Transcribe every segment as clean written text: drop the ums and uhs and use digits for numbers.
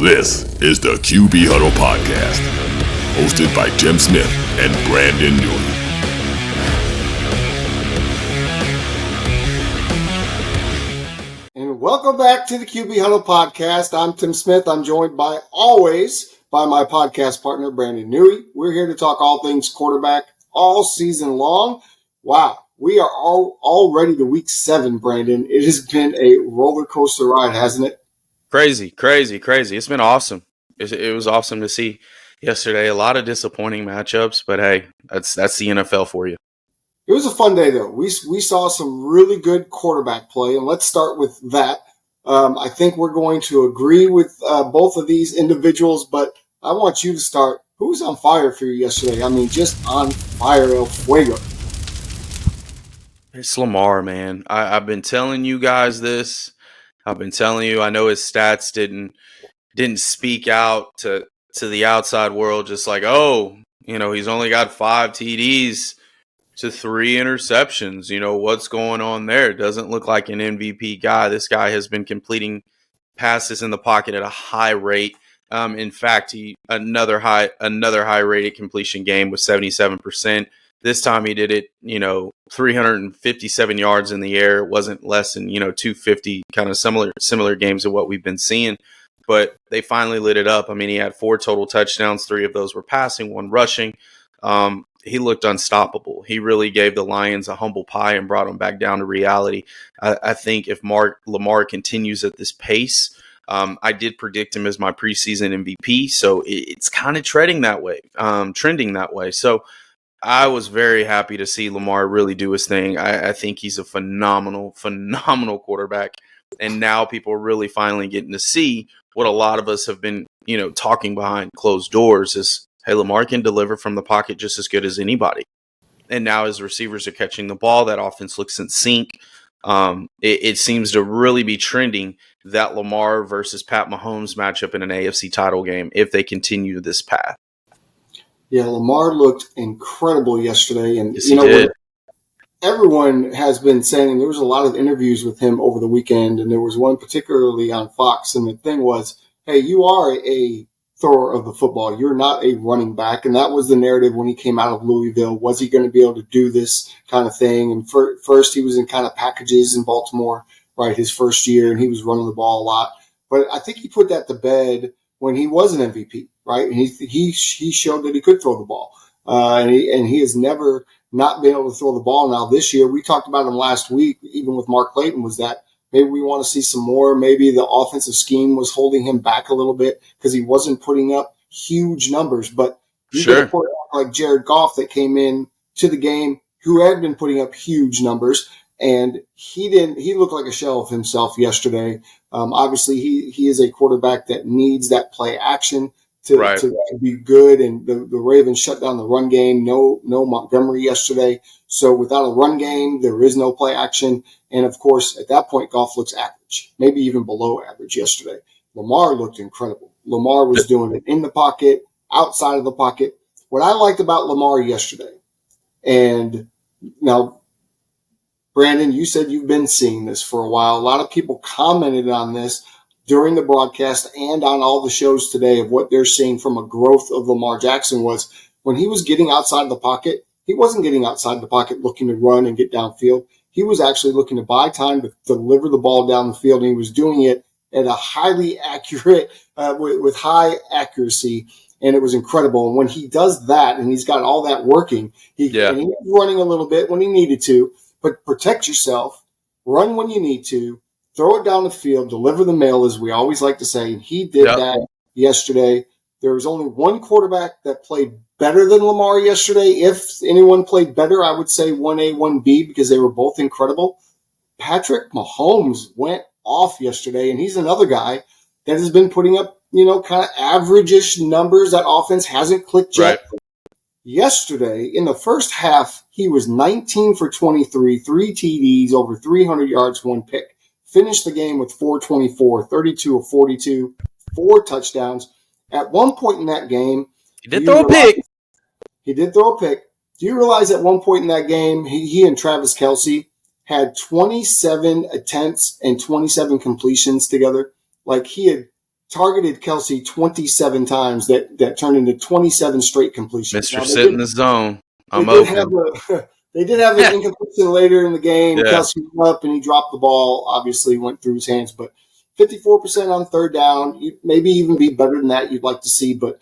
This is the QB Huddle Podcast, hosted by Tim Smith and Brandon Newey. And welcome back to the QB Huddle Podcast. I'm Tim Smith. I'm joined by always by my podcast partner, Brandon Newey. We're here to talk all things quarterback all season long. Wow. We are already to week 7, Brandon. It has been a roller coaster ride, hasn't it? Crazy. It's been awesome. It was awesome to see yesterday. A lot of disappointing matchups, but hey, that's the NFL for you. It was a fun day, though. We saw some really good quarterback play, and let's start with that. I think we're going to agree with both of these individuals, but I want you to start. Who was on fire for you yesterday? I mean, just on fire, El Fuego. It's Lamar, man. I've been telling you guys this. I've been telling you. I know his stats didn't speak out to the outside world, just like, oh, he's only got 5 TDs to 3 interceptions. What's going on there? It doesn't look like an MVP guy. This guy has been completing passes in the pocket at a high rate. In fact, another high rated completion game with 77%. This time he did it, 357 yards in the air. It wasn't less than, 250, kind of similar games of what we've been seeing. But they finally lit it up. I mean, he had 4 total touchdowns. 3 of those were passing, 1 rushing. He looked unstoppable. He really gave the Lions a humble pie and brought them back down to reality. I think if Lamar continues at this pace, I did predict him as my preseason MVP. So it's kind of trending that way. So I was very happy to see Lamar really do his thing. I think he's a phenomenal quarterback. And now people are really finally getting to see what a lot of us have been, talking behind closed doors is, hey, Lamar can deliver from the pocket just as good as anybody. And now his receivers are catching the ball. That offense looks in sync. It seems to really be trending that Lamar versus Pat Mahomes matchup in an AFC title game if they continue this path. Yeah, Lamar looked incredible yesterday. And, yes, he did. Everyone has been saying there was a lot of interviews with him over the weekend, and there was one particularly on Fox. And the thing was, hey, you are a thrower of the football. You're not a running back. And that was the narrative when he came out of Louisville. Was he going to be able to do this kind of thing? And first he was in kind of packages in Baltimore, right, his first year, and he was running the ball a lot. But I think he put that to bed when he was an MVP, right? And he showed that he could throw the ball. And he has never not been able to throw the ball. Now this year, we talked about him last week, even with Mark Clayton, was that maybe we want to see some more. Maybe the offensive scheme was holding him back a little bit because he wasn't putting up huge numbers. But you get a quarterback like Jared Goff that came in to the game who had been putting up huge numbers, and he looked like a shell of himself yesterday. Obviously, he is a quarterback that needs that play action to be good, and the Ravens shut down the run game. No Montgomery yesterday. So without a run game, there is no play action. And of course, at that point, Goff looks average, maybe even below average yesterday. Lamar looked incredible. Lamar was doing it in the pocket, outside of the pocket. What I liked about Lamar yesterday, and now, Brandon, you said you've been seeing this for a while. A lot of people commented on this during the broadcast and on all the shows today of what they're seeing from a growth of Lamar Jackson was when he was getting outside the pocket, he wasn't getting outside the pocket looking to run and get downfield. He was actually looking to buy time to deliver the ball down the field, and he was doing it at a highly accurate, with high accuracy, and it was incredible. And when he does that and he's got all that working, and he was running a little bit when he needed to, but protect yourself, run when you need to, throw it down the field, deliver the mail, as we always like to say. And he did that yesterday. There was only one quarterback that played better than Lamar yesterday. If anyone played better, I would say 1A, 1B, because they were both incredible. Patrick Mahomes went off yesterday, and he's another guy that has been putting up, kind of average-ish numbers. That offense hasn't clicked yet. Right. Yesterday, in the first half, he was 19 for 23, 3 TDs, over 300 yards, 1 pick. Finished the game with 424, 32 of 42, 4 touchdowns. At one point in that game, he did throw a pick. Do you realize at one point in that game, he and Travis Kelce had 27 attempts and 27 completions together? Like, he had targeted Kelsey 27 times that turned into 27 straight completions. Mr. Sit in the zone. I'm they open. They did have an incompletion later in the game. Yeah. Kelsey went up and he dropped the ball. Obviously, went through his hands, but 54% on third down. Maybe even be better than that. You'd like to see, but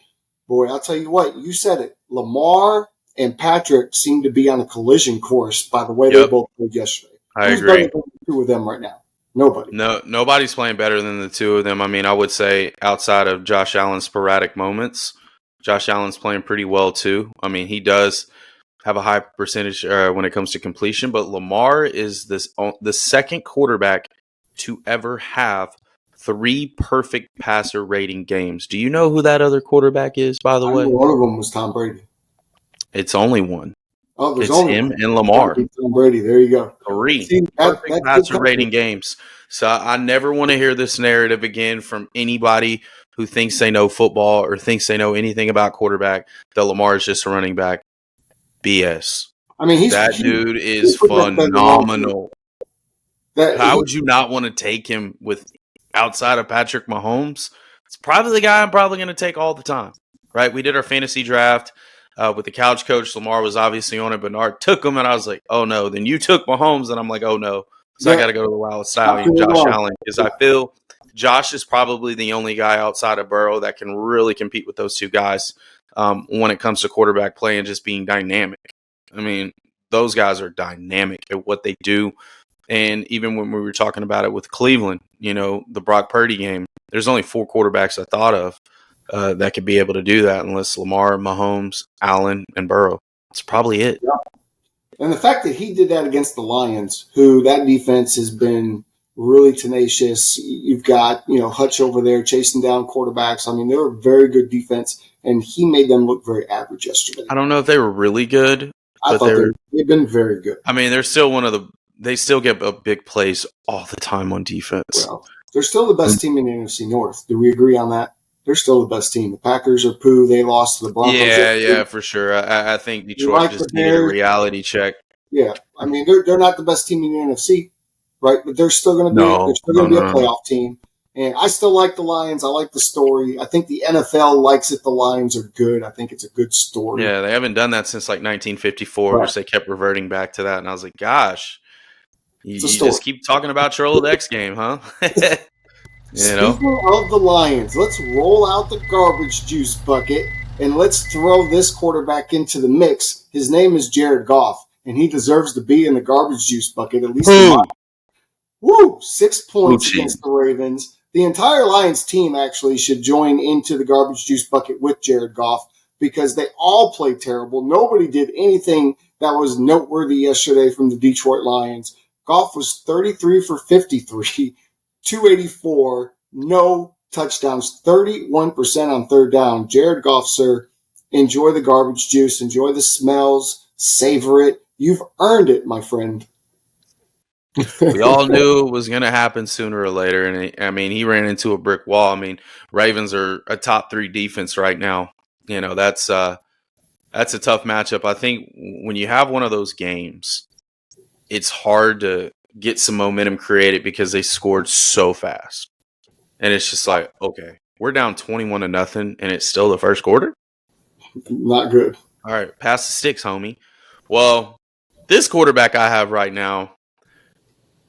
boy, I'll tell you what. You said it. Lamar and Patrick seem to be on a collision course by the way they both played yesterday. I Who's agree. better than the two of them right now? Nobody. No, nobody's playing better than the two of them. I mean, I would say outside of Josh Allen's sporadic moments, Josh Allen's playing pretty well too. I mean, he does have a high percentage when it comes to completion, but Lamar is the second quarterback to ever have 3 perfect passer rating games. Do you know who that other quarterback is, by the way? One of them was Tom Brady. It's only one. Oh, there's it's only him one. and Lamar. Tom Brady. There you go. 3 See, perfect passer rating games. So I never want to hear this narrative again from anybody who thinks they know football or thinks they know anything about quarterback that Lamar is just a running back. BS. I mean, that dude is phenomenal. How would you not want to take him with outside of Patrick Mahomes? It's probably the guy I'm probably going to take all the time, right? We did our fantasy draft with the couch coach. Lamar was obviously on it. Bernard took him, and I was like, oh, no. Then you took Mahomes, and I'm like, oh, no. So I got to go to the Wild Stallion, Josh Allen, because I feel Josh is probably the only guy outside of Burrow that can really compete with those two guys when it comes to quarterback play and just being dynamic. I mean, those guys are dynamic at what they do. And even when we were talking about it with Cleveland, you know, the Brock Purdy game, there's only 4 quarterbacks I thought of that could be able to do that unless Lamar, Mahomes, Allen, and Burrow. That's probably it. Yeah. And the fact that he did that against the Lions, who that defense has been really tenacious. You've got, you know, Hutch over there chasing down quarterbacks. I mean, they're a very good defense, and he made them look very average yesterday. I don't know if they were really good. I thought they've been very good. I mean, they're still they still get a big plays all the time on defense. Well, they're still the best team in the NFC North. Do we agree on that? They're still the best team. The Packers are poo. They lost to the Broncos. Yeah, for sure. I think Detroit just needed a reality check. Yeah, I mean, they're not the best team in the NFC, right? But they're still going to be a playoff team. And I still like the Lions. I like the story. I think the NFL likes it. The Lions are good. I think it's a good story. Yeah, they haven't done that since like 1954, which they kept reverting back to that. And I was like, gosh, you just keep talking about your old X game, huh? Speaking of the Lions, let's roll out the garbage juice bucket and let's throw this quarterback into the mix. His name is Jared Goff, and he deserves to be in the garbage juice bucket, at least in my. Woo! 6 points against the Ravens. The entire Lions team actually should join into the garbage juice bucket with Jared Goff because they all played terrible. Nobody did anything that was noteworthy yesterday from the Detroit Lions. Goff was 33 for 53, 284, no touchdowns, 31% on third down. Jared Goff, sir, enjoy the garbage juice, enjoy the smells, savor it. You've earned it, my friend. We all knew it was going to happen sooner or later. And he ran into a brick wall. I mean, Ravens are a top 3 defense right now. You know, that's a tough matchup. I think when you have one of those games, it's hard to get some momentum created because they scored so fast. And it's just like, okay, we're down 21-0 and it's still the first quarter? Not good. All right, pass the sticks, homie. Well, this quarterback I have right now,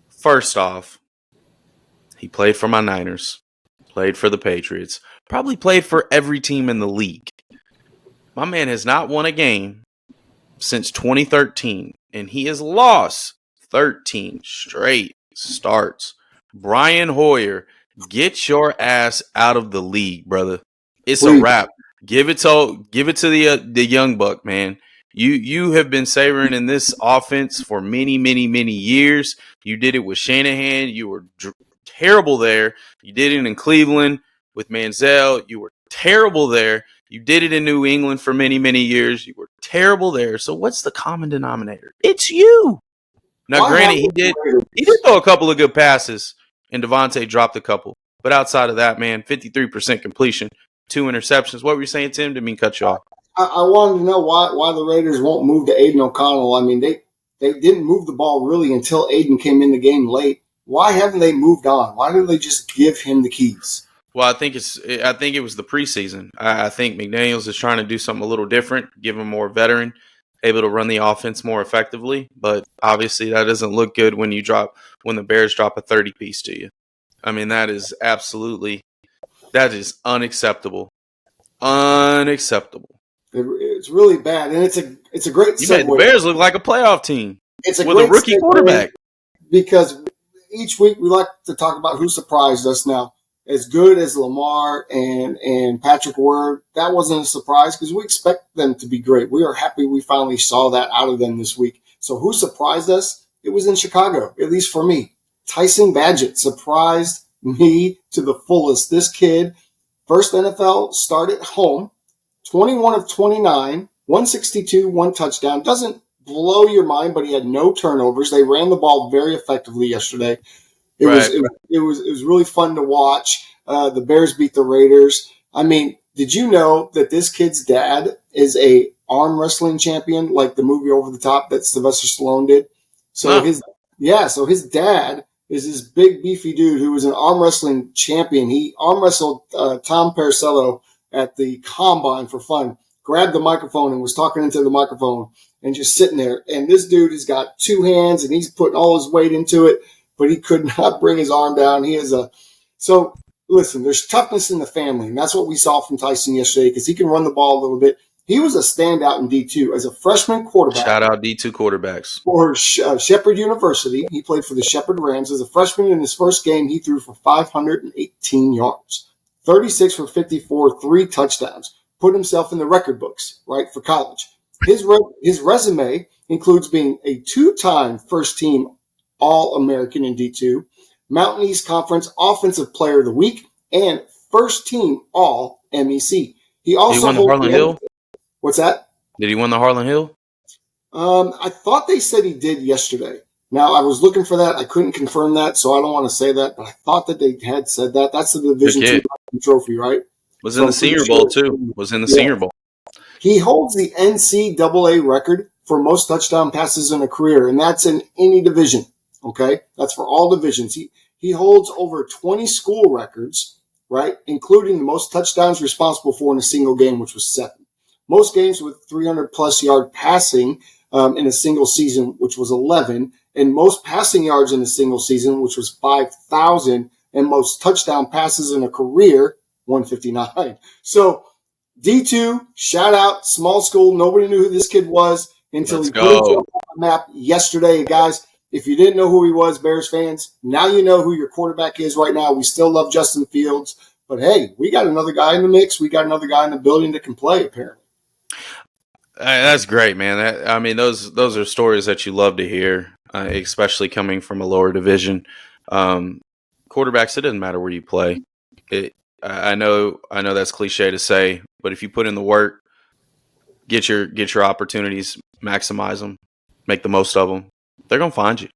first off, he played for my Niners, played for the Patriots, probably played for every team in the league. My man has not won a game since 2013, and he has lost 13 straight starts. Brian Hoyer, get your ass out of the league, brother. It's a wrap. Give it to the young buck, man. You have been savoring in this offense for many, many, many years. You did it with Shanahan. You were terrible there. You did it in Cleveland with Manziel. You were terrible there. You did it in New England for many, many years. You were terrible there. So what's the common denominator? It's you. Now, granted, he did throw a couple of good passes, and Devontae dropped a couple. But outside of that, man, 53% completion, 2 interceptions. What were you saying, Tim? Didn't mean cut you off. I wanted to know why the Raiders won't move to Aiden O'Connell. I mean, they didn't move the ball really until Aiden came in the game late. Why haven't they moved on? Why didn't they just give him the keys? Well, I think it was the preseason. I think McDaniels is trying to do something a little different, give him more veteran, able to run the offense more effectively. But obviously, that doesn't look good when the Bears drop a 30-piece to you. I mean, that is unacceptable. Unacceptable. It's really bad, and it's a great You segue. made the Bears look like a playoff team. It's a with great a rookie quarterback. Because each week we like to talk about who surprised us. Now, as good as Lamar and Patrick were, that wasn't a surprise because we expect them to be great. We are happy we finally saw that out of them this week. So who surprised us? It was in Chicago, at least for me. Tyson Agent surprised me to the fullest. This kid, first NFL start at home, 21 of 29, 162, one touchdown. Doesn't blow your mind, but he had no turnovers. They ran the ball very effectively yesterday. It was really fun to watch. The Bears beat the Raiders. I mean, did you know that this kid's dad is a arm wrestling champion, like the movie Over the Top that Sylvester Stallone did? So his dad is this big beefy dude who was an arm wrestling champion. He arm wrestled Tom Paracello at the Combine for fun. Grabbed the microphone and was talking into the microphone and just sitting there. And this dude has got two hands and he's putting all his weight into it, but he could not bring his arm down. So listen, there's toughness in the family. And that's what we saw from Tyson yesterday because he can run the ball a little bit. He was a standout in D2 as a freshman quarterback. Shout out D2 quarterbacks. For Shepherd University. He played for the Shepherd Rams. As a freshman in his first game, he threw for 518 yards, 36 for 54, 3 touchdowns. Put himself in the record books, right, for college. His resume includes being a 2-time first-team All-American in D2, Mountain East Conference Offensive Player of the Week, and first-team All-MEC. He also won the Harlan Hill? What's that? Did he win the Harlan Hill? I thought they said he did yesterday. Now, I was looking for that. I couldn't confirm that, so I don't want to say that, but I thought that they had said that. That's the Division II trophy, right? Was in the Senior Bowl, too. Senior Bowl. He holds the NCAA record for most touchdown passes in a career, and that's in any division, okay? That's for all divisions. He holds over 20 school records, right, including the most touchdowns responsible for in a single game, which was 7. Most games with 300-plus yard passing in a single season, which was 11, and most passing yards in a single season, which was 5,000, and most touchdown passes in a career, 159. So D2, shout out, small school. Nobody knew who this kid was until he put himself on the map yesterday. Guys, if you didn't know who he was, Bears fans, now you know who your quarterback is right now. We still love Justin Fields. But, hey, we got another guy in the mix. We got another guy in the building that can play, apparently. That's great, man. Those are stories that you love to hear, especially coming from a lower division. Quarterbacks, it doesn't matter where you play. I know that's cliche to say, but if you put in the work, get your opportunities, maximize them, make the most of them, they're gonna find you,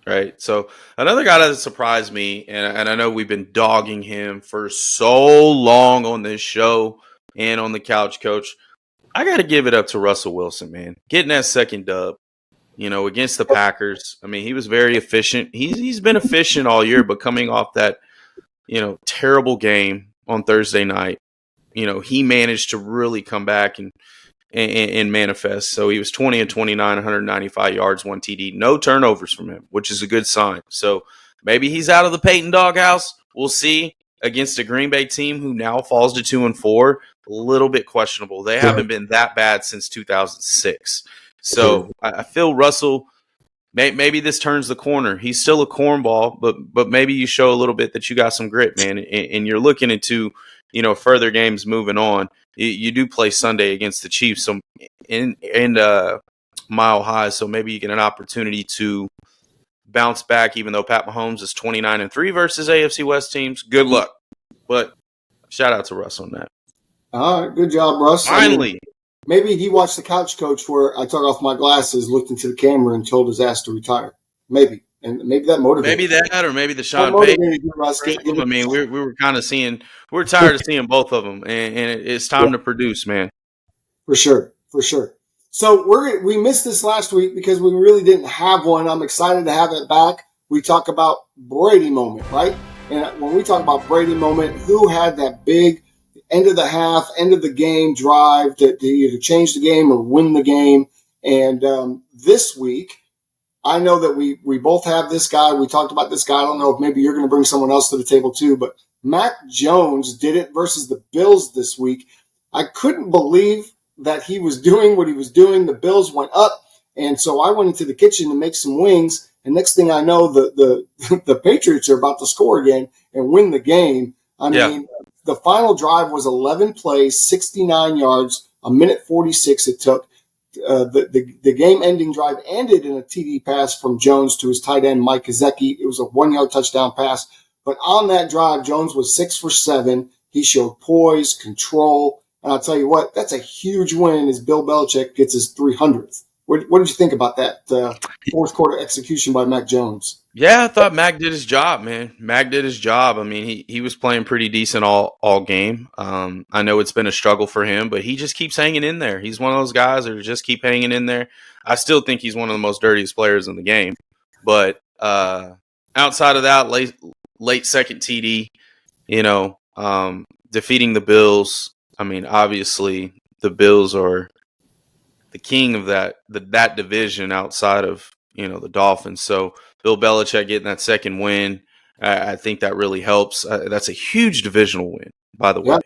right? So another guy that surprised me, and I know we've been dogging him for so long on this show and on the Couch Coach. I got to give it up to Russell Wilson, man. Getting that second dub, against the Packers. I mean, he was very efficient. He's been efficient all year, but coming off that, terrible game on Thursday night, he managed to really come back and manifest. So he was 20 and 29, 195 yards, 1 TD, no turnovers from him, which is a good sign. So maybe he's out of the Peyton doghouse. We'll see. Against a Green Bay team who now falls to 2-4, a little bit questionable. They haven't been that bad since 2006. So I feel Russell, maybe this turns the corner. He's still a cornball, but maybe you show a little bit that you got some grit, man, and you're looking into further games moving on. You do play Sunday against the Chiefs, so in Mile High, so maybe you get an opportunity to bounce back, even though Pat Mahomes is 29-3 versus AFC West teams. Good luck. But shout out to Russ on that. All right, good job, Russ. Finally. Maybe he watched the Couch Coach where I took off my glasses, looked into the camera, and told his ass to retire. Maybe. And maybe that motivated Maybe that, or maybe the Sean Payton. I mean, we were kind of seeing – we're tired of seeing both of them, and it's time to produce, man. For sure. So we missed this last week because we really didn't have one. I'm excited to have it back. We talk about Brady moment, right? And when we talk about Brady moment, who had that big end of the half, end of the game drive to either change the game or win the game? And this week, I know that we both have this guy. We talked about this guy. I don't know if maybe you're going to bring someone else to the table too, but Mac Jones did it versus the Bills this week. I couldn't believe that he was doing what he was doing. The Bills went up, and so I went into the kitchen to make some wings. And next thing I know, the Patriots are about to score again and win the game. I mean, the final drive was 11 plays, 69 yards, a minute 46 it took. The game-ending drive ended in a TD pass from Jones to his tight end, Mike Gesicki. It was a 1-yard touchdown pass. But on that drive, Jones was 6 for 7. He showed poise, control. And I'll tell you what, that's a huge win as Bill Belichick gets his 300th. What did you think about that fourth quarter execution by Mac Jones? Yeah, I thought Mac did his job, man. Mac did his job. I mean, he was playing pretty decent all game. I know it's been a struggle for him, but he just keeps hanging in there. He's one of those guys that just keep hanging in there. I still think he's one of the most dirtiest players in the game. But outside of that, late second TD, defeating the Bills. I mean, obviously the Bills are the king of that division outside of the Dolphins. So Bill Belichick getting that second win, I think that really helps. That's a huge divisional win, by the way.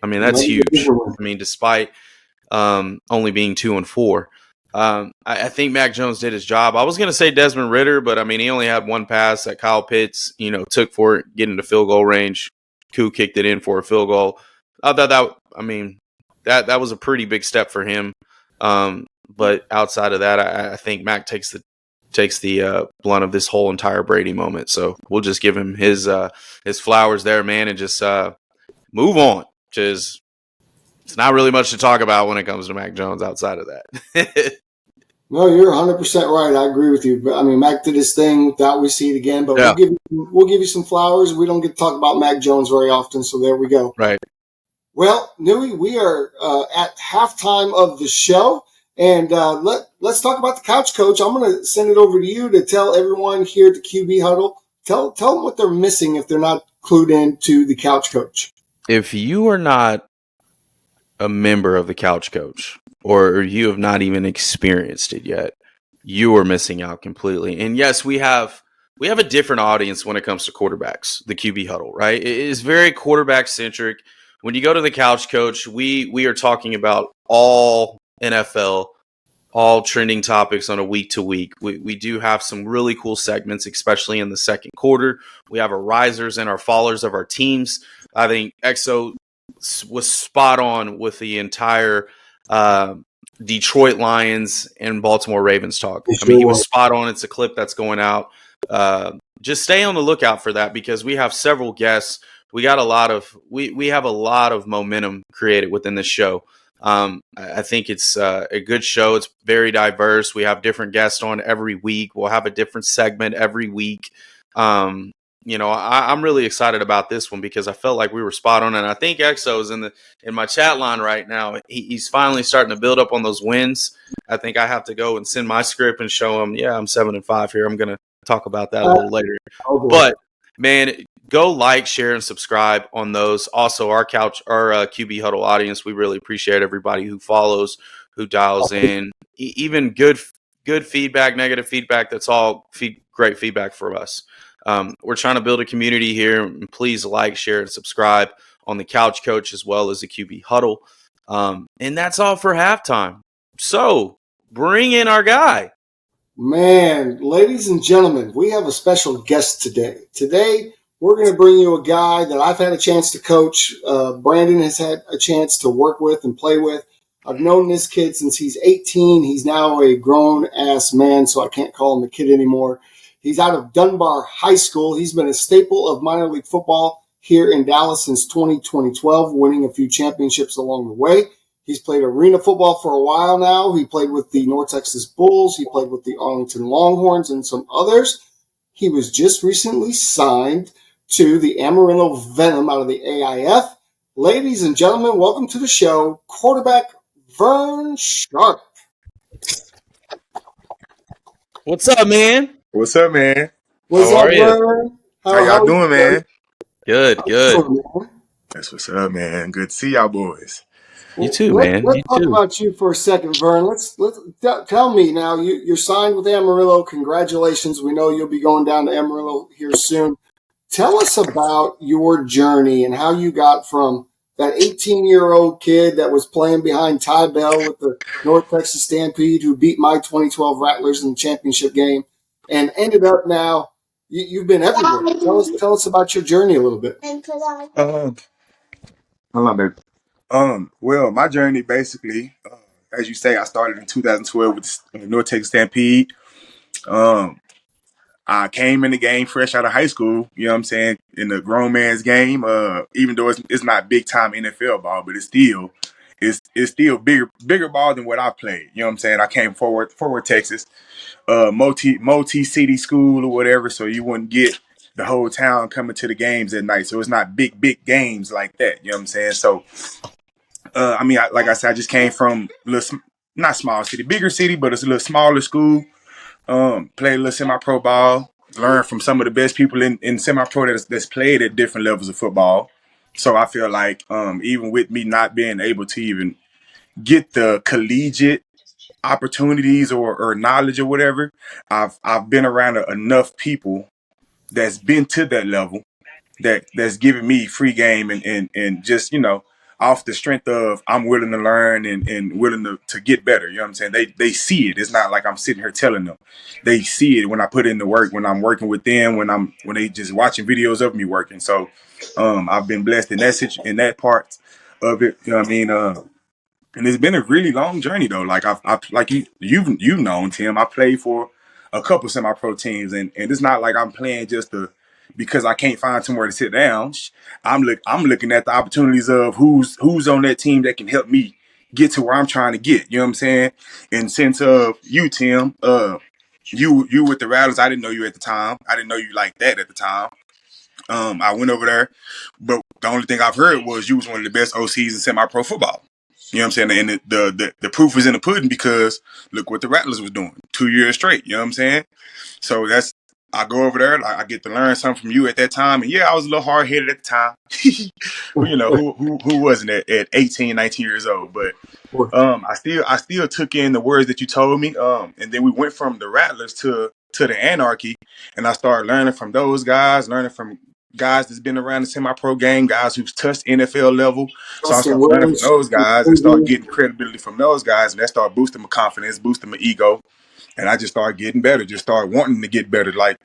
I mean, that's huge. I mean, despite only being 2-4, I think Mac Jones did his job. I was going to say Desmond Ridder, but I mean, he only had one pass that Kyle Pitts, took for it, getting to field goal range. Koo kicked it in for a field goal. I thought that was a pretty big step for him. But outside of that, I think Mac takes the blunt of this whole entire Brady moment. So we'll just give him his flowers there, man, and just move on. Because it's not really much to talk about when it comes to Mac Jones outside of that. No, you're 100% right. I agree with you. But I mean, Mac did his thing. Doubt we see it again. But we'll give you some flowers. We don't get to talk about Mac Jones very often, so there we go. Right. Well, Nui, we are at halftime of the show, and let's talk about the couch coach. I'm going to send it over to you to tell everyone here at the QB Huddle. Tell them what they're missing if they're not clued in to the couch coach. If you are not a member of the couch coach, or you have not even experienced it yet, you are missing out completely. And yes, we have a different audience when it comes to quarterbacks, the QB Huddle, right? It is very quarterback centric. When you go to the couch coach, we are talking about all NFL, all trending topics on a week to week. We do have some really cool segments, especially in the second quarter. We have our risers and our fallers of our teams. I think EXO was spot on with the entire Detroit Lions and Baltimore Ravens talk. I mean, he was spot on. It's a clip that's going out. Just stay on the lookout for that because we have several guests. We have a lot of momentum created within this show. I think it's a good show. It's very diverse. We have different guests on every week. We'll have a different segment every week. I'm really excited about this one because I felt like we were spot on, and I think EXO is in my chat line right now. He's finally starting to build up on those wins. I think I have to go and send my script and show him. Yeah, I'm 7-5 here. I'm gonna talk about that a little later. But man, go like, share, and subscribe on those. Also, our QB Huddle audience, we really appreciate everybody who follows, who dials in, even good feedback, negative feedback. That's all great feedback for us. We're trying to build a community here. Please like, share, and subscribe on the Couch Coach as well as the QB Huddle. And that's all for halftime. So bring in our guy. Man, ladies and gentlemen, we have a special guest today. Today, we're going to bring you a guy that I've had a chance to coach. Brandon has had a chance to work with and play with. I've known this kid since he's 18. He's now a grown-ass man, so I can't call him a kid anymore. He's out of Dunbar High School. He's been a staple of minor league football here in Dallas since 2012, winning a few championships along the way. He's played arena football for a while now. He played with the North Texas Bulls. He played with the Arlington Longhorns and some others. He was just recently signed to the Amarillo Venom out of the AIF. Ladies and gentlemen, welcome to the show, quarterback Vern Sharp. What's up, man? What's up, man? What's How up, are you? Vern? How y'all doing, man? Good, good. That's what's up, man. Good to see y'all boys. You Well, too, man. let's You talk too. about you for a second, Vern. Tell me now. You're signed with Amarillo. Congratulations. We know you'll be going down to Amarillo here soon. Tell us about your journey and how you got from that 18-year-old kid that was playing behind Ty Bell with the North Texas Stampede, who beat my 2012 Rattlers in the championship game, and ended up now. You've been everywhere. Tell us about your journey a little bit. Hold on, baby. Well, my journey basically, as you say, I started in 2012 with the North Texas Stampede. Um, I came in the game fresh out of high school, you know what I'm saying, in the grown man's game. Even though it's not big time NFL ball, but it's still bigger ball than what I played. You know what I'm saying? I came forward Texas, multi city school or whatever, so you wouldn't get the whole town coming to the games at night. So it's not big games like that. You know what I'm saying? So like I said, I just came from not small city, bigger city, but it's a little smaller school. Played a little semi-pro ball. Learned from some of the best people in semi-pro that's played at different levels of football. So I feel like even with me not being able to even get the collegiate opportunities or knowledge or whatever, I've been around enough people that's been to that level that's giving me free game and just, off the strength of I'm willing to learn and willing to get better. You know what I'm saying? They see it. It's not like I'm sitting here telling them. They see it when I put in the work, when I'm working with them, when they just watching videos of me working. So I've been blessed in in that part of it. You know what I mean? And it's been a really long journey though. Like I've like you've known, Tim. I played for a couple semi-pro teams, and it's not like I'm playing because I can't find somewhere to sit down. I'm looking at the opportunities of who's on that team that can help me get to where I'm trying to get. You know what I'm saying? In sense of you, Tim, you with the Rattlers. I didn't know you at the time. I didn't know you like that at the time. I went over there, but the only thing I've heard was you was one of the best OCs in semi-pro football. You know what I'm saying? And the proof was in the pudding because look what the Rattlers was doing 2 years straight. You know what I'm saying? So I go over there, I get to learn something from you at that time. And yeah, I was a little hard headed at the time. Who wasn't at 18, 19 years old? But I still took in the words that you told me. And then we went from the Rattlers to the Anarchy, and I started learning from those guys, learning from guys that's been around the semi-pro game, guys who's touched NFL level. So I Justin started learning from Williams. those guys and started getting credibility from those guys, and that started boosting my confidence, boosting my ego, and I just started getting better, just started wanting to get better. Like,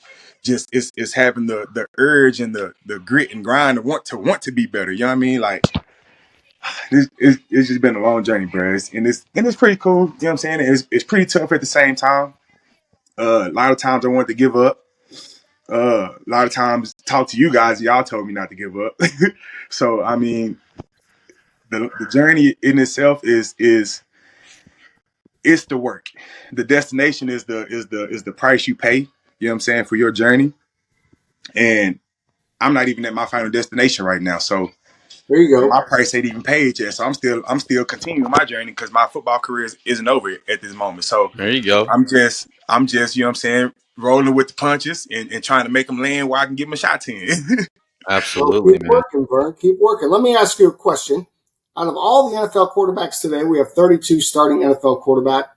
just it's having the urge and the grit and grind to want to be better. You know what I mean? Like, it's just been a long journey, bro. It's pretty cool. You know what I'm saying? It's pretty tough at the same time. A lot of times I wanted to give up. A lot of times talk to you guys, y'all told me not to give up. So I mean, the journey in itself is it's the work. The destination is the price you pay. You know what I'm saying, for your journey. And I'm not even at my final destination right now. So There you go. my price ain't even paid yet. So I'm still continuing my journey because my football career isn't over at this moment. So There you go. I'm just, you know what I'm saying, rolling with the punches and trying to make them land where I can get my shots in. Well, Absolutely, keep man. working, Vern. Keep working. Let me ask you a question. Out of all the NFL quarterbacks today, we have 32 starting NFL quarterback.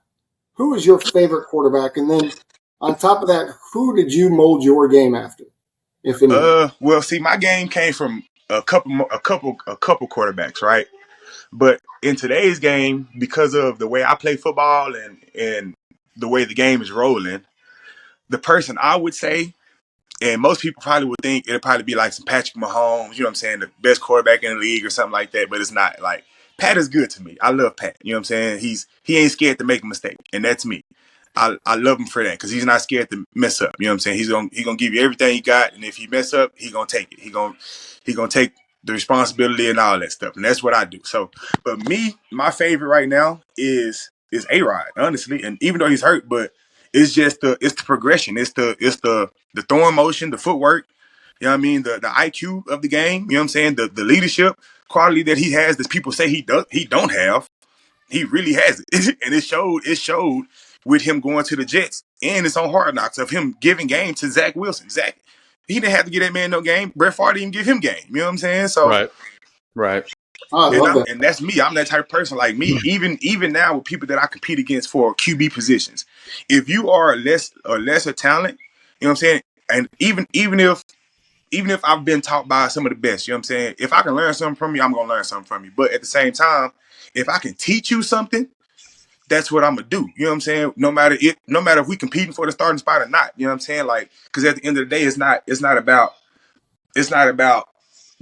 Who is your favorite quarterback? And then on top of that, who did you mold your game after, if anyone? Well, see, my game came from a couple quarterbacks, right? But in today's game, because of the way I play football and the way the game is rolling, the person I would say, and most people probably would think it'd probably be like some Patrick Mahomes, you know what I'm saying, the best quarterback in the league or something like that, but it's not. Like, Pat is good to me. I love Pat. You know what I'm saying? He ain't scared to make a mistake, and that's me. I love him for that because he's not scared to mess up. You know what I'm saying? He gonna give you everything he got, and if he mess up, he gonna take it. He gonna take the responsibility and all that stuff, and that's what I do. So, but me, my favorite right now is A-Rod, honestly, and even though he's hurt, but it's the progression, it's the throwing motion, the footwork. You know what I mean? The IQ of the game. You know what I'm saying? The leadership quality that he has that people say he don't have. He really has it, and it showed. It showed with him going to the Jets, and it's on Hard Knocks of him giving game to Zach Wilson. Zach, He didn't have to get that man no game. Brett Favre didn't give him game. You know what I'm saying? So Right. Oh, I love that. and that's me. I'm that type of person. Like me, even now with people that I compete against for QB positions, if you are a lesser talent, you know what I'm saying? And even if I've been taught by some of the best, you know what I'm saying? If I can learn something from you, I'm gonna learn something from you. But at the same time, if I can teach you something, that's what I'm gonna do. You know what I'm saying? No matter if we competing for the starting spot or not. You know what I'm saying? Like, because at the end of the day, it's not about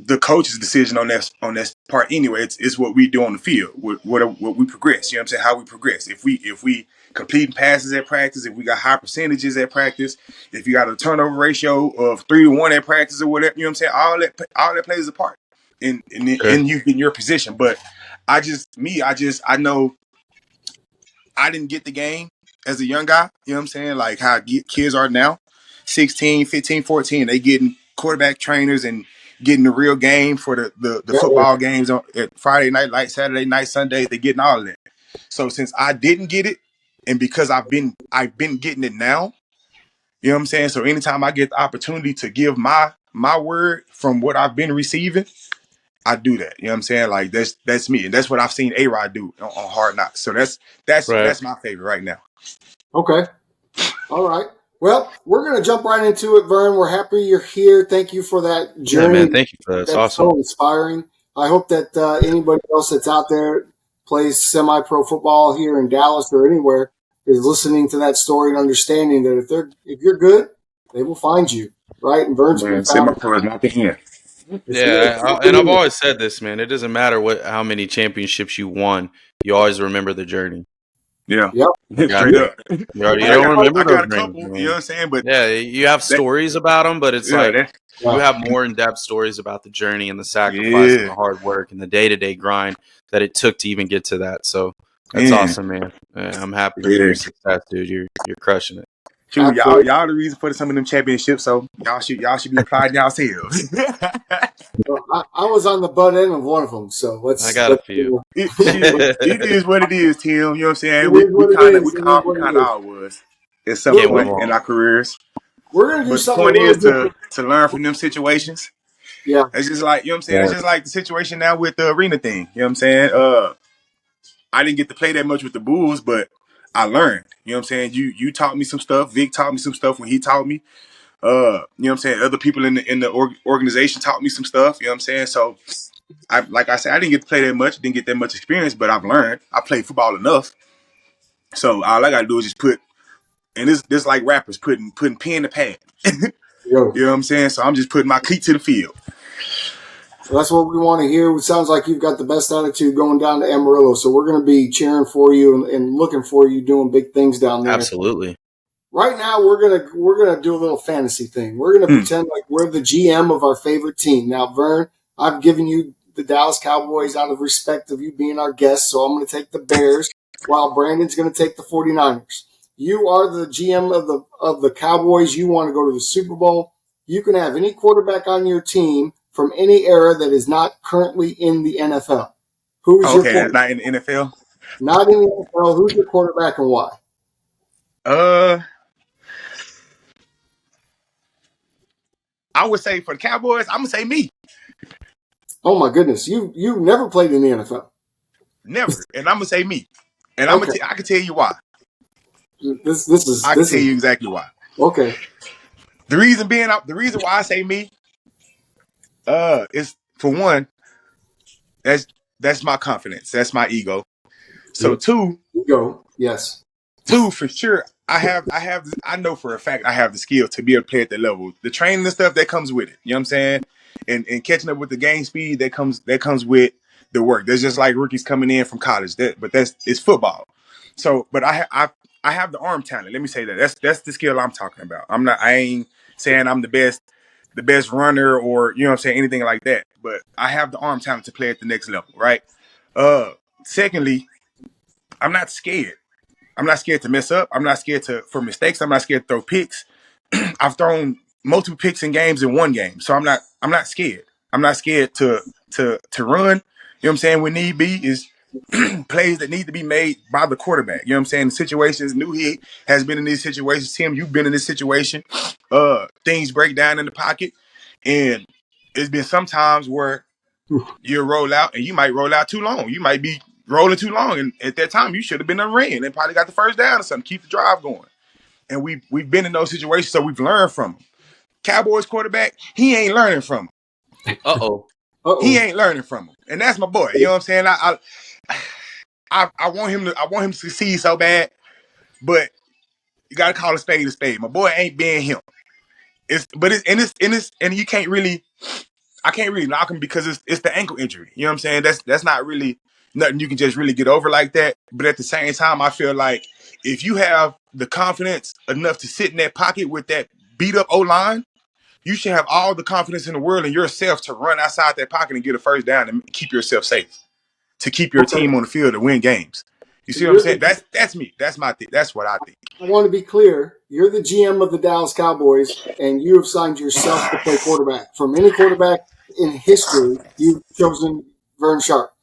the coach's decision on that part anyway. It's what we do on the field, what we progress. You know what I'm saying? How we progress. If we completing passes at practice, if we got high percentages at practice, if you got a turnover ratio of 3-1 at practice or whatever, you know what I'm saying? All that plays a part in you in your position. But I know I didn't get the game as a young guy. You know what I'm saying? Like how kids are now, 16, 15, 14. They getting quarterback trainers and getting the real game for the football games on at Friday night, like Saturday night, Sunday. They getting all of that. So since I didn't get it, and because I've been getting it now, you know what I'm saying? So anytime I get the opportunity to give my word from what I've been receiving, I do that. You know what I'm saying? Like that's me. And that's what I've seen A-Rod do on Hard Knocks. So that's my favorite right now. Okay. All right. Well, we're going to jump right into it, Vern. We're happy you're here. Thank you for that journey. Yeah, man. Thank you for that. It's awesome. So inspiring. I hope that anybody else that's out there plays semi-pro football here in Dallas or anywhere is listening to that story and understanding that if you're good, they will find you, right? And Vern's been found. Semi-pro is not the end. Yeah, and I've always said this, man. It doesn't matter how many championships you won. You always remember the journey. Yeah. Yep. Straight up. You don't remember I got a those couple, rings, you know what I'm saying? But yeah, you have stories about them, but it's you have more in-depth stories about the journey and the sacrifice and the hard work and the day-to-day grind that it took to even get to that. So that's awesome, man. I'm happy for your success, dude. You're crushing it. Shoot, y'all the reason for some of them championships, so y'all should be applauding yourselves. Well, I was on the butt end of one of them, so I got a few. It is what it is, Tim. You know what I'm saying? We kind of all was at some point in our careers. We're gonna do something. The point is to learn from them situations. Yeah, it's just like, you know what I'm saying. It's just like the situation now with the arena thing. You know what I'm saying? I didn't get to play that much with the Bulls, but I learned. You know what I'm saying? You taught me some stuff. Vic taught me some stuff when he taught me. You know what I'm saying? Other people in the organization taught me some stuff. You know what I'm saying? So, like I said, I didn't get to play that much, didn't get that much experience, but I've learned. I played football enough. So all I gotta do is just put, and this like rappers putting pen to pad. You know what I'm saying? So I'm just putting my cleat to the field. So that's what we want to hear. It sounds like you've got the best attitude going down to Amarillo. So we're going to be cheering for you and looking for you doing big things down there. Absolutely. Right now, we're gonna do a little fantasy thing. We're gonna pretend like we're the GM of our favorite team. Now, Vern, I've given you the Dallas Cowboys out of respect of you being our guest, so I'm going to take the Bears, while Brandon's going to take the 49ers. You are the GM of the Cowboys. You want to go to the Super Bowl. You can have any quarterback on your team from any era that is not currently in the NFL. Who is your quarterback? Not in the NFL? Not in the NFL. Who's your quarterback and why? I would say for the Cowboys, I'm gonna say me. Oh my goodness, you never played in the NFL. Never, and I'm gonna say me, and I can tell you why. I can tell you exactly why. Okay. The reason why I say me, is for one, that's my confidence, that's my ego. So two, ego, yes. Two, for sure, I know for a fact I have the skill to be able to play at that level. The training and stuff that comes with it. You know what I'm saying? And catching up with the game speed that comes with the work. That's just like rookies coming in from college. It's football. So, but I have the arm talent. Let me say that. That's the skill I'm talking about. I ain't saying I'm the best runner or, you know what I'm saying, anything like that. But I have the arm talent to play at the next level, right? Secondly, I'm not scared. I'm not scared to mess up. I'm not scared for mistakes. I'm not scared to throw picks. I've thrown multiple picks in games in one game. So I'm not scared. I'm not scared to run. You know what I'm saying? When need be is plays that need to be made by the quarterback. You know what I'm saying? The situations, knew he has been in these situations. Tim, you've been in this situation. Things break down in the pocket. And it's been some times where you roll out and you might roll out too long. You might be rolling too long. And at that time, you should have been on ring and probably got the first down or something. Keep the drive going. And we've been in those situations, so we've learned from them. Cowboys quarterback, he ain't learning from him. He ain't learning from him. And that's my boy. You know what I'm saying? I want him to succeed so bad, but you gotta call a spade a spade. My boy ain't being him. And you can't really, I can't really knock him because it's the ankle injury. You know what I'm saying? That's not really nothing you can just really get over like that. But at the same time, I feel like if you have the confidence enough to sit in that pocket with that beat up O-line, you should have all the confidence in the world in yourself to run outside that pocket and get a first down and keep yourself safe, to keep your team on the field and win games. You see what I'm saying? That's me. That's my thing. That's what I think. I want to be clear. You're the GM of the Dallas Cowboys, and you have signed yourself to play quarterback. From any quarterback in history, you've chosen Vern Sharp.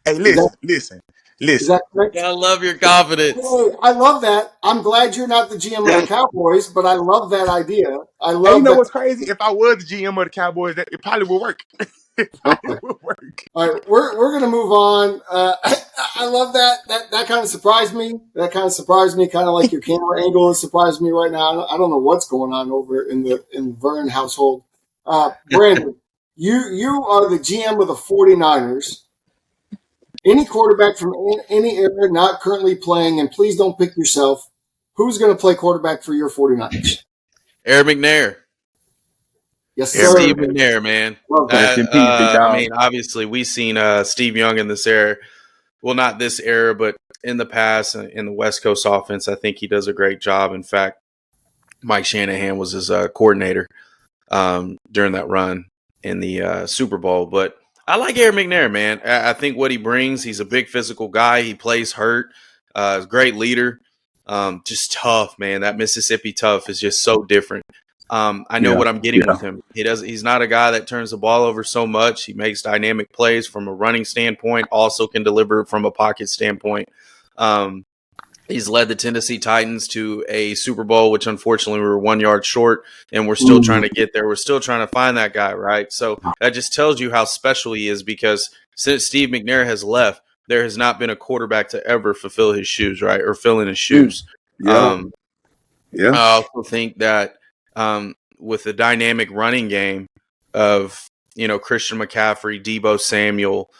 Hey, listen. Is that correct? I love your confidence. Hey, I love that. I'm glad you're not the GM of the Cowboys, but I love that idea. I love and you know that. what's crazy? If I was the GM of the Cowboys, it probably would work. Would work. All right, we're going to move on. I love that. That kind of surprised me. Kind of like your camera angle has surprised me right now. I don't know what's going on over in the Vern household. Brandon, you are the GM of the 49ers. Any quarterback from any era not currently playing, and please don't pick yourself, who's going to play quarterback for your 49ers? Eric McNair. Yes, sir. Steve McNair, man. I mean, obviously, we've seen Steve Young in this era. Well, not this era, but in the past, in the West Coast offense, I think he does a great job. In fact, Mike Shanahan was his coordinator during that run in the Super Bowl. But I like Eric McNair, man. I think what he brings, he's a big physical guy. He plays hurt. He's a great leader. Just tough, man. That Mississippi tough is just so different. I know what I'm getting with him. He's not a guy that turns the ball over so much. He makes dynamic plays from a running standpoint, also can deliver from a pocket standpoint. He's led the Tennessee Titans to a Super Bowl, which unfortunately we were 1 yard short, and we're still trying to get there. We're still trying to find that guy, right? So that just tells you how special he is, because since Steve McNair has left, there has not been a quarterback to ever fulfill his shoes, right, or fill in his shoes. I also think that with the dynamic running game of, Christian McCaffrey, Deebo Samuel,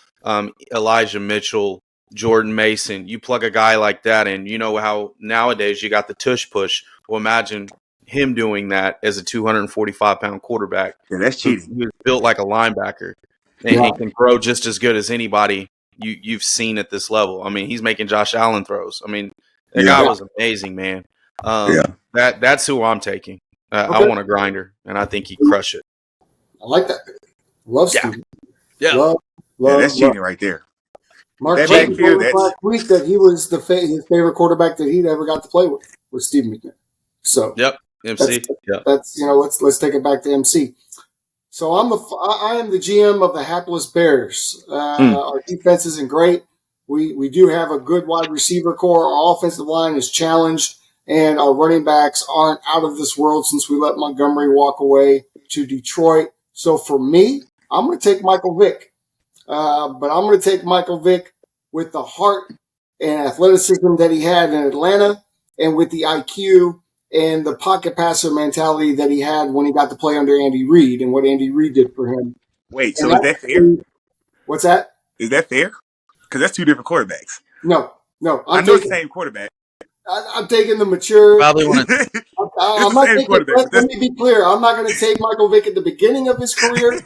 Elijah Mitchell, Jordan Mason, you plug a guy like that in, you know how nowadays you got the tush push. Well, imagine him doing that as a 245-pound quarterback. Yeah, that's cheating. He was built like a linebacker, and he can throw just as good as anybody you've seen at this level. I mean, he's making Josh Allen throws. I mean, that guy was amazing, man. That's who I'm taking. I want a grinder, and I think he'd crush it. I like that. Love Steve. Yeah. Love, that's cheating right there. Mark Jackson told us last week that he was his favorite quarterback that he'd ever got to play with was Steve McNair. So MC. That's let's take it back to MC. So I am the GM of the hapless Bears. Our defense isn't great. We do have a good wide receiver core. Our offensive line is challenged, and our running backs aren't out of this world since we let Montgomery walk away to Detroit. So for me, I'm going to take Michael Vick. But I'm going to take Michael Vick with the heart and athleticism that he had in Atlanta, and with the IQ and the pocket passer mentality that he had when he got to play under Andy Reid and what Andy Reid did for him. Wait, so is that fair? What's that? Is that fair? Because that's two different quarterbacks. No. I know it's the same quarterback. I'm taking the mature. Probably want to. I'm not taking, let me be clear. I'm not going to take Michael Vick at the beginning of his career.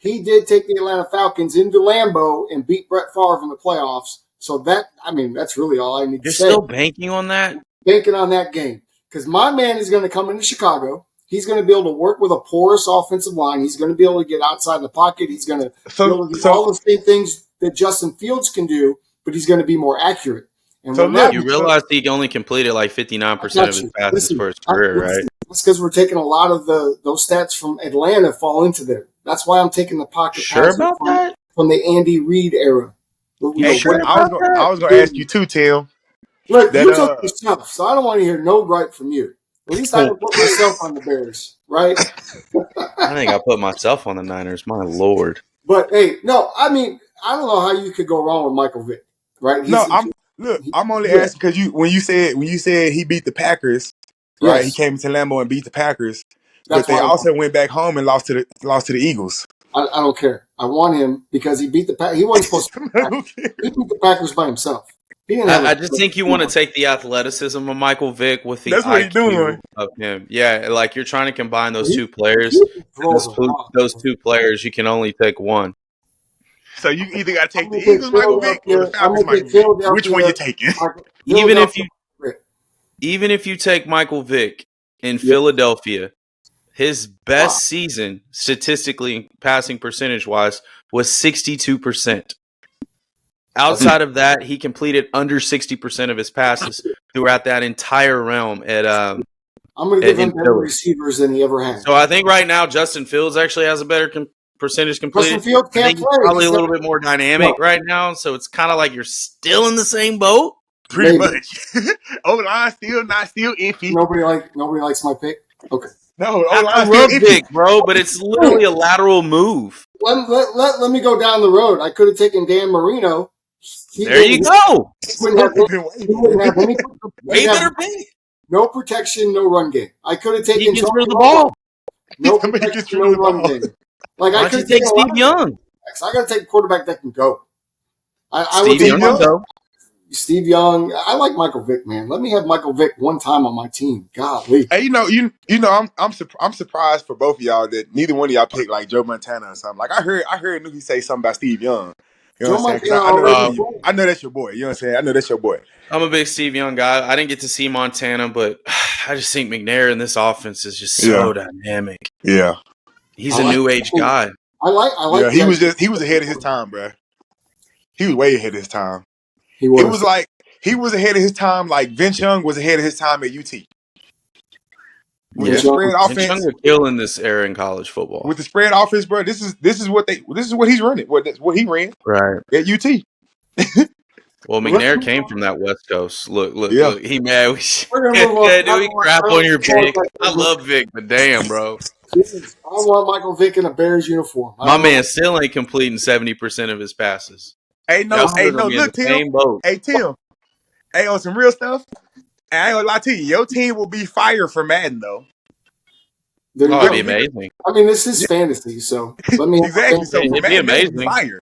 He did take the Atlanta Falcons into Lambeau and beat Brett Favre in the playoffs. So that's really all I need to say. You're still banking on that? Banking on that game. Because my man is going to come into Chicago. He's going to be able to work with a porous offensive line. He's going to be able to get outside the pocket. He's going to be able to do all the same things that Justin Fields can do, but he's going to be more accurate. And you realize he only completed like 59% of his passes for his career, right? That's because we're taking a lot of those stats from Atlanta fall into there. That's why I'm taking the pocket sure about that? From the Andy Reid era. You You know, sure what I was about gonna that? I was gonna ask you too, Tim. look, That you took yourself, so I don't want to hear no gripe from you. At least I can put myself on the Bears, right? I think I put myself on the Niners. My lord. But hey, no, I mean, I don't know how you could go wrong with Michael Vick, right? no, I'm only Yeah, asking because when you said he beat the Packers, right? He yes, came to Lambeau and beat the Packers, but that's they why also went back home and lost to the Eagles. I don't care. I want him because he beat the Packers. He wasn't supposed to beat the Packers. He beat the Packers by himself. He didn't have I a. just think you want to take the athleticism of Michael Vick with the That's what he's doing. IQ of him. Yeah, like you're trying to combine those two He players. And throws a lot. those two players, you can only take one. So you either got to I'm take the gonna take Eagles Michael Vick or the Philadelphia. I'm Falcons gonna Michael take Vick. Which one you Philadelphia. taking? Even if Philadelphia. you even if you take Michael Vick in Yeah. Philadelphia, his best Wow. season statistically passing percentage wise was 62%. Outside of that, he completed under 60% of his passes throughout that entire realm at I'm gonna give him in better Philly. receivers than he ever had. So I think right now Justin Fields actually has a better percentage completed. Justin Fields I can't think he's play. probably He's a little never- bit more dynamic right now, so it's kind of like you're still in the same boat. Pretty Maybe. much. O-line still iffy. Nobody likes my pick. Okay. No, I O-line still love iffy. Vic, bro, but it's literally a lateral move. Let me go down the road. I could have taken Dan Marino. There you go. He wouldn't have any. Way better pick. No protection, no run game. I could have taken. He gets rid of the Tony Romo. ball. No Somebody protection, gets rid no of the run ball. game. Like Why I don't you could take Steve Young? I got to take a quarterback that can go. I would Steve take Young, Young? though. Steve Young. I like Michael Vick, man. Let me have Michael Vick one time on my team. Golly. Hey, I'm surprised for both of y'all that neither one of y'all picked like Joe Montana or something. Like I heard Nuki say something about Steve Young. You know Joe what I'm saying? 'Cause Montana I know already. I know that's your boy. You know what I'm saying? I know that's your boy. I'm a big Steve Young guy. I didn't get to see Montana, but I just think McNair in this offense is just so dynamic. Yeah. He's a new age guy. I like. Yeah, he was ahead of his time, bro. He was way ahead of his time. He It was. was like he was ahead of his time like Vince Young was ahead of his time at UT. With the spread Vince offense, Young would kill in this era in college football. with the spread offense, bro, this is what he's running. What he ran Right. at UT. Well, McNair came from that West Coast. Look, Yeah. look. He mad. We're gonna move on. Yeah, dude, we crap on your pick. I love Vic, but damn, bro. Jesus, I want Michael Vick in a Bears uniform. My man still ain't completing 70% of his passes. Hey, no, Y'all still gonna be in look, the Tim. same boat. Hey, Tim. Hey, on some real stuff. And I ain't gonna lie to you. Your team will be fired for Madden, though. There you Oh, go. it'd be amazing. I mean, this is fantasy, so let me Exactly. So It'd for be Madden, they'll amazing. be fired.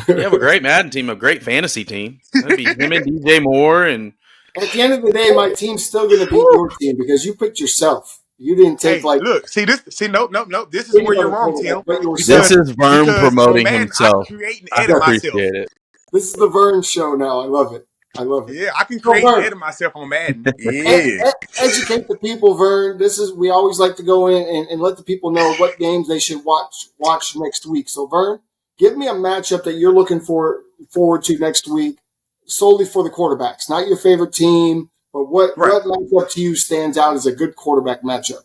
You have a great Madden team, a great fantasy team. That'd be him and DJ Moore and At the end of the day, my team's still going to beat your team because you picked yourself. You didn't take Look, see this. See, nope. This is where you're wrong, Tim. this is Vern promoting Madden, himself. I can create and I edit myself. appreciate it. This is the Vern show now. I love it. Yeah, I can create and edit myself on Madden. Yeah. Educate the people, Vern. We always like to go in and let the people know what games they should watch next week. So, Vern, give me a matchup that you're looking forward to next week, solely for the quarterbacks. Not your favorite team, but what matchup to you stands out as a good quarterback matchup?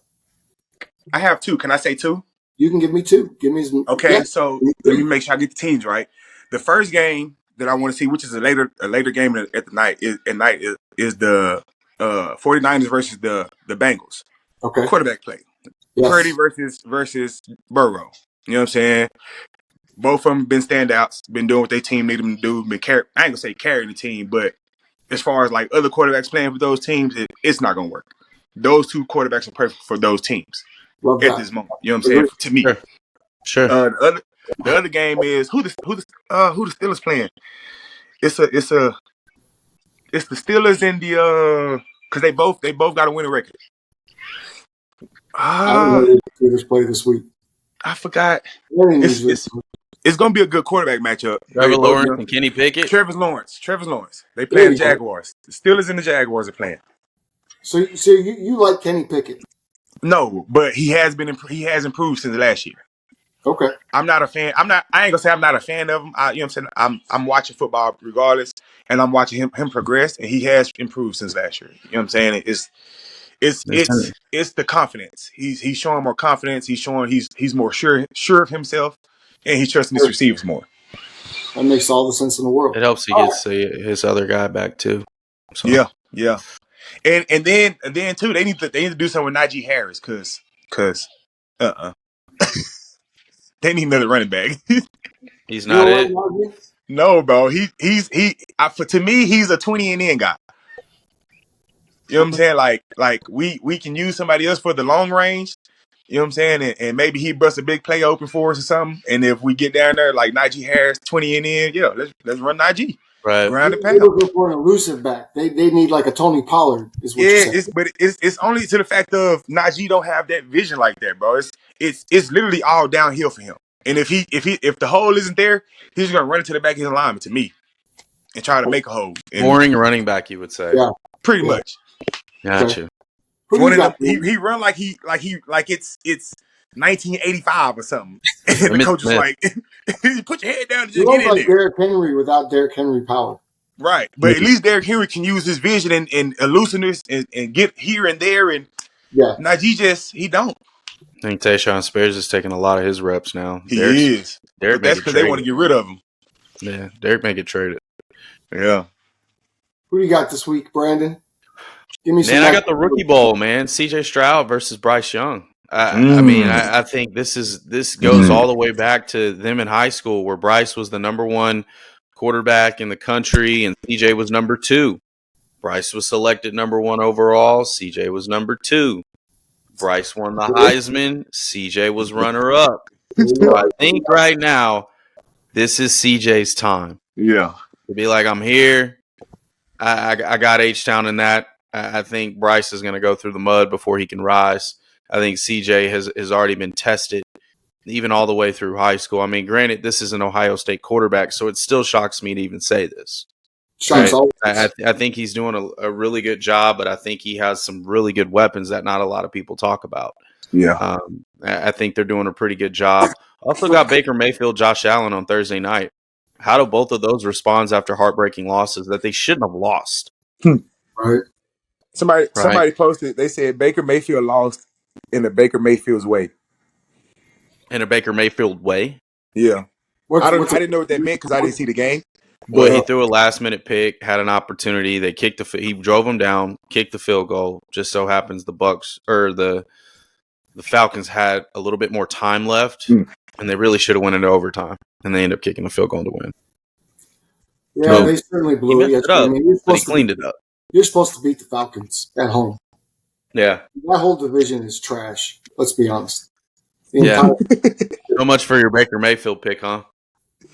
I have two. Can I say two? You can give me two. Give me some. Okay, Yeah. so let me make sure I get the teams right. The first game that I want to see, which is a later game at the night, is the 49ers versus the Bengals. Okay. Quarterback play. Yes. Purdy versus Burrow. You know what I'm saying? Both of them been standouts, been doing what their team need them to do. I ain't gonna say carrying the team, but as far as like other quarterbacks playing for those teams, it's not gonna work. Those two quarterbacks are perfect for those teams at this moment. You know what I'm saying? To me, Sure. the other game is who the Steelers playing. It's the Steelers and the because they both got a winning record. I don't know who the Steelers play this week. I forgot. It's It's gonna be a good quarterback matchup. Trevor Lawrence and Kenny Pickett. Trevor Lawrence. They play the Jaguars. The Steelers and the Jaguars are playing. So you like Kenny Pickett? No, but he has improved since last year. Okay. I'm not a fan. I ain't gonna say I'm not a fan of him. You know what I'm saying? I'm watching football regardless, and I'm watching him progress, and he has improved since last year. You know what I'm saying? It's the confidence. He's showing more confidence. He's showing he's more sure of himself, and he's trusting his receivers more. That makes all the sense in the world. It helps he All gets his other guy back too. So. Yeah. And then too, they need to do something with Najee Harris because they need another running back. He's You not don't it. like Najee? No, bro. To me, he's a 20 and in guy. You know what I'm saying? Like we can use somebody else for the long range. You know what I'm saying? And maybe he busts a big play open for us or something. And if we get down there like Najee Harris, 20 and in, yeah, let's run Najee. Right. Ground and They're pound. looking for an elusive back. They need like a Tony Pollard, is what you're Yeah, saying. it's only to the fact of Najee don't have that vision like that, bro. It's literally all downhill for him. And if the hole isn't there, he's gonna run into the back of his alignment to me and try to make a hole. And Boring running back, you would say. Yeah. pretty Yeah. much. Gotcha. Who do One you of them, got? Man? he run like it's 1985 or something. And the Emmitt coach was Smith. like, put your head down and He just get runs in like there. Derrick Henry without Derrick Henry power. Right. But at least Derrick Henry can use his vision and elusiveness and get here and there. And Yeah. Najee he don't. I think Tayshaun Spears is taking a lot of his reps now. He is. Derrick But that's may because get they want to traded. get rid of him. Yeah, Derrick may get traded. Yeah. Who do you got this week, Brandon? Give me some. Man, I got the rookie bowl, man. CJ Stroud versus Bryce Young. I think this goes all the way back to them in high school where Bryce was the number one quarterback in the country and CJ was number 2. Bryce was selected number 1 overall. CJ was number 2. Bryce won the Heisman. CJ was runner up. So I think right now this is CJ's time. Yeah. To be like, I'm here. I got H-Town in that. I think Bryce is going to go through the mud before he can rise. I think CJ has already been tested, even all the way through high school. I mean, granted, this is an Ohio State quarterback, so it still shocks me to even say this. Right? I think he's doing a really good job, but I think he has some really good weapons that not a lot of people talk about. Yeah. I think they're doing a pretty good job. Also got Baker Mayfield, Josh Allen on Thursday night. How do both of those respond after heartbreaking losses that they shouldn't have lost? Right. Somebody posted, they said Baker Mayfield lost in the Baker Mayfield's way. In a Baker Mayfield way? Yeah. I didn't know what that meant because I didn't see the game. But he threw a last-minute pick, had an opportunity. They kicked he drove him down, kicked the field goal. Just so happens the Falcons had a little bit more time left, and they really should have went into overtime, and they ended up kicking the field goal to win. Yeah, they certainly blew it. He messed it up, but he cleaned it up. You're supposed to beat the Falcons at home. Yeah. That whole division is trash. Let's be honest. So much for your Baker Mayfield pick, huh,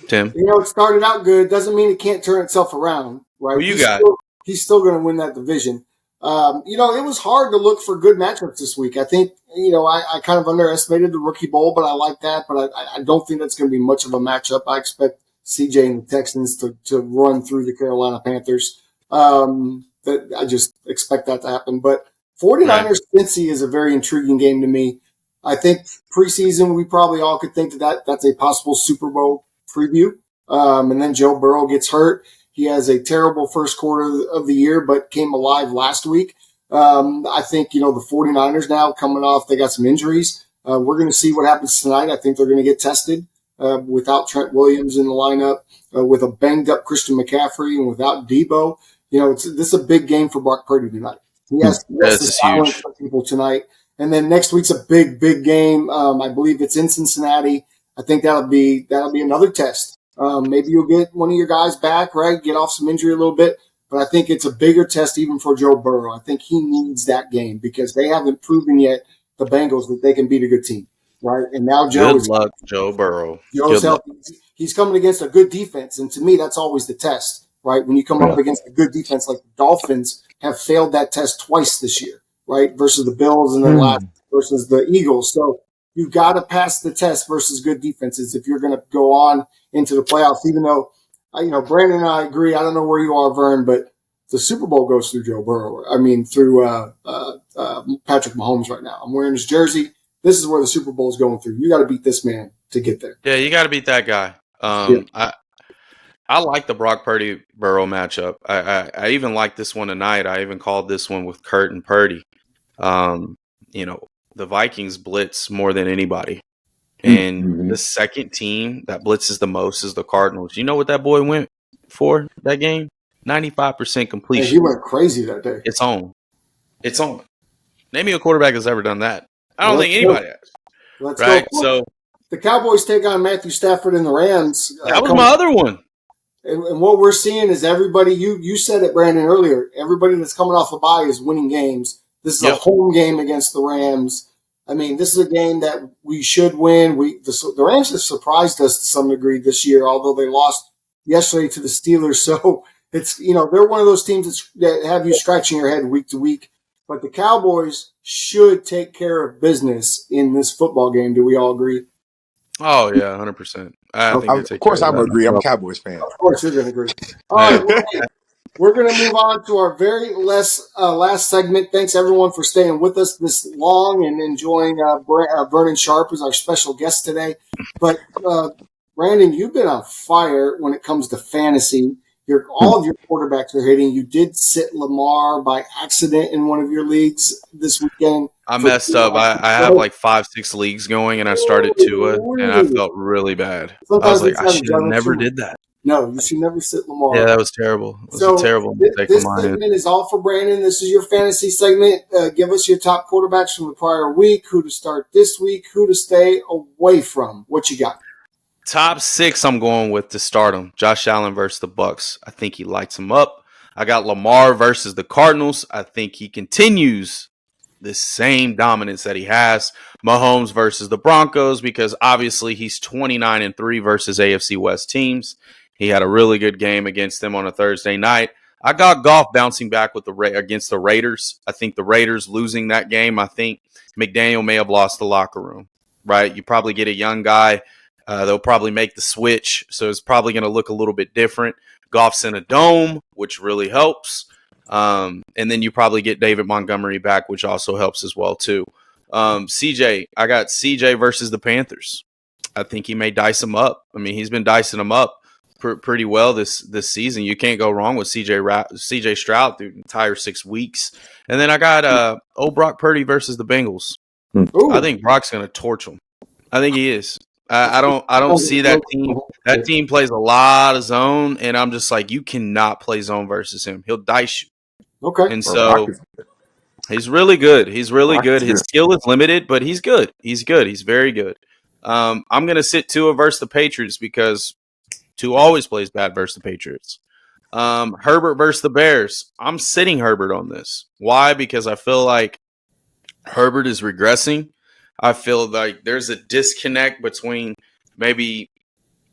Tim? It started out good. Doesn't mean it can't turn itself around, right? Who you got? He's still going to win that division. It was hard to look for good matchups this week. I think, I kind of underestimated the Rookie Bowl, but I like that. But I don't think that's going to be much of a matchup. I expect CJ and the Texans to run through the Carolina Panthers. I just expect that to happen. But 49ers Cincy is a very intriguing game to me. I think preseason we probably all could think that's a possible Super Bowl preview. And then Joe Burrow gets hurt. He has a terrible first quarter of the year, but came alive last week. I think, the 49ers now coming off, they got some injuries. We're going to see what happens tonight. I think they're going to get tested without Trent Williams in the lineup, with a banged up Christian McCaffrey and without Debo. This is a big game for Brock Purdy tonight. He has to silence people tonight. And then next week's a big, big game. I believe it's in Cincinnati. I think that'll be another test. Maybe you'll get one of your guys back, right? Get off some injury a little bit. But I think it's a bigger test even for Joe Burrow. I think he needs that game because they haven't proven yet, the Bengals, that they can beat a good team, right? And now Joe Joe Burrow. Joe's healthy. He's coming against a good defense. And to me, that's always the test, right? When you come up against a good defense, like the Dolphins have failed that test twice this year, right? Versus the Bills and then last versus the Eagles. So you've got to pass the test versus good defenses if you're going to go on into the playoffs, even though, Brandon and I agree. I don't know where you are, Vern, but the Super Bowl goes through Joe Burrow. Through Patrick Mahomes right now. I'm wearing his jersey. This is where the Super Bowl is going through. You got to beat this man to get there. Yeah, you got to beat that guy. I like the Brock Purdy Burrow matchup. I even like this one tonight. I even called this one with Kurt and Purdy. The Vikings blitz more than anybody. And the second team that blitzes the most is the Cardinals. You know what that boy went for that game? 95% completion. Hey, he went crazy that day. It's on. It's on. Name me a quarterback that's ever done that. I don't think anybody has. Let's right? go. So the Cowboys take on Matthew Stafford and the Rams. That was my other one. And what we're seeing is everybody, you said it, Brandon, earlier, everybody that's coming off a bye is winning games. This is a home game against the Rams. I mean, this is a game that we should win. The Rams have surprised us to some degree this year, although they lost yesterday to the Steelers. So it's, they're one of those teams that have you scratching your head week to week. But the Cowboys should take care of business in this football game. Do we all agree? Oh, yeah, 100%. Of course I'm going to agree. I'm a Cowboys fan. Of course you're going to agree. All right, we're going to move on to our very last segment. Thanks, everyone, for staying with us this long and enjoying Vern Sharp as our special guest today. But, Brandon, you've been on fire when it comes to fantasy. All of your quarterbacks are hitting. You did sit Lamar by accident in one of your leagues this weekend. I messed up. I have like 5-6 leagues going, and I started Tua, and I felt really bad. Sometimes I was like, I should have never did that. No, you should never sit Lamar. Yeah, that was terrible. It was a terrible mistake this on my segment end. is all for Brandon. This is your fantasy segment. Give us your top quarterbacks from the prior week, who to start this week, who to stay away from. What you got? Top 6 I'm going with to start him. Josh Allen versus the Bucks. I think he lights him up. I got Lamar versus the Cardinals. I think he continues the same dominance that he has. Mahomes versus the Broncos, because obviously he's 29-3 versus AFC West teams. He had a really good game against them on a Thursday night. I got Goff bouncing back with against the Raiders. I think the Raiders losing that game, I think McDaniel may have lost the locker room, right? You probably get a young guy. They'll probably make the switch, so it's probably going to look a little bit different. Goff's in a dome, which really helps. And then you probably get David Montgomery back, which also helps as well, too. CJ, I got CJ versus the Panthers. I think he may dice him up. I mean, he's been dicing them up pretty well this season. You can't go wrong with CJ Stroud through the entire 6 weeks. And then I got Brock Purdy versus the Bengals. Ooh. I think Brock's going to torch him. I think he is. I don't see that team. That team plays a lot of zone, and I'm just like, you cannot play zone versus him. He'll dice you. Okay. And so he's really good. He's really good. His skill is limited, but he's good. He's good. He's very good. I'm going to sit Tua versus the Patriots because Tua always plays bad versus the Patriots. Herbert versus the Bears. I'm sitting Herbert on this. Why? Because I feel like Herbert is regressing. I feel like there's a disconnect between maybe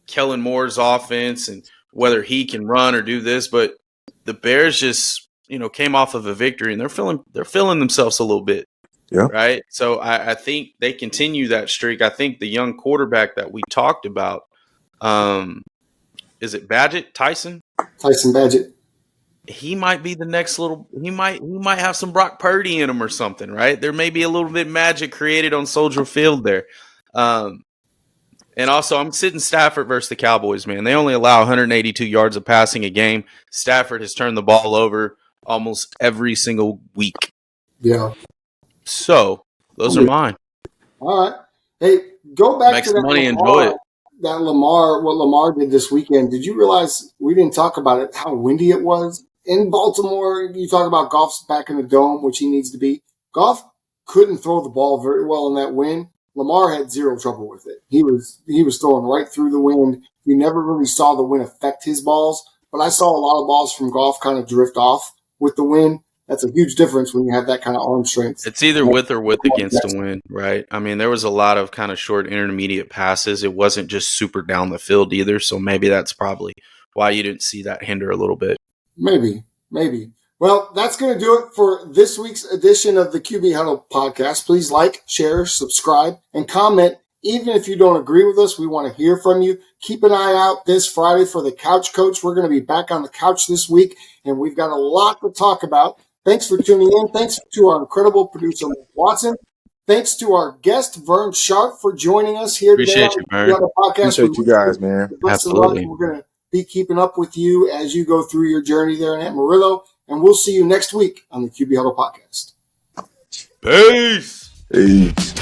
Kellen Moore's offense and whether he can run or do this, but the Bears just, came off of a victory and they're feeling themselves a little bit. Yeah. Right. So I think they continue that streak. I think the young quarterback that we talked about, is it Badgett? Tyson Badgett. He might be the next he might have some Brock Purdy in him or something, right? There may be a little bit magic created on Soldier Field there. And also I'm sitting Stafford versus the Cowboys, man. They only allow 182 yards of passing a game. Stafford has turned the ball over almost every single week. Yeah. So those are mine. All right. Hey, go back Make to that money, Lamar, enjoy it. That what Lamar did this weekend. Did you realize we didn't talk about it, how windy it was? In Baltimore, you talk about Goff's back in the dome, which he needs to be. Goff couldn't throw the ball very well in that wind. Lamar had zero trouble with it. He was throwing right through the wind. You never really saw the wind affect his balls, but I saw a lot of balls from Goff kind of drift off with the wind. That's a huge difference when you have that kind of arm strength. It's either with or with against the wind, right? I mean, there was a lot of kind of short intermediate passes. It wasn't just super down the field either, so maybe that's probably why you didn't see that hinder a little bit. Maybe. Well, that's going to do it for this week's edition of the QB Huddle Podcast. Please like, share, subscribe, and comment. Even if you don't agree with us, we want to hear from you. Keep an eye out this Friday for the Couch Coach. We're going to be back on the couch this week, and we've got a lot to talk about. Thanks for tuning in. Thanks to our incredible producer, Watson. Thanks to our guest, Vern Sharp, for joining us here today Appreciate you, Vern. on the podcast. Appreciate you guys, man. Absolutely. We're going to be keeping up with you as you go through your journey there in Amarillo, and we'll see you next week on the QB Huddle Podcast. Peace. Peace.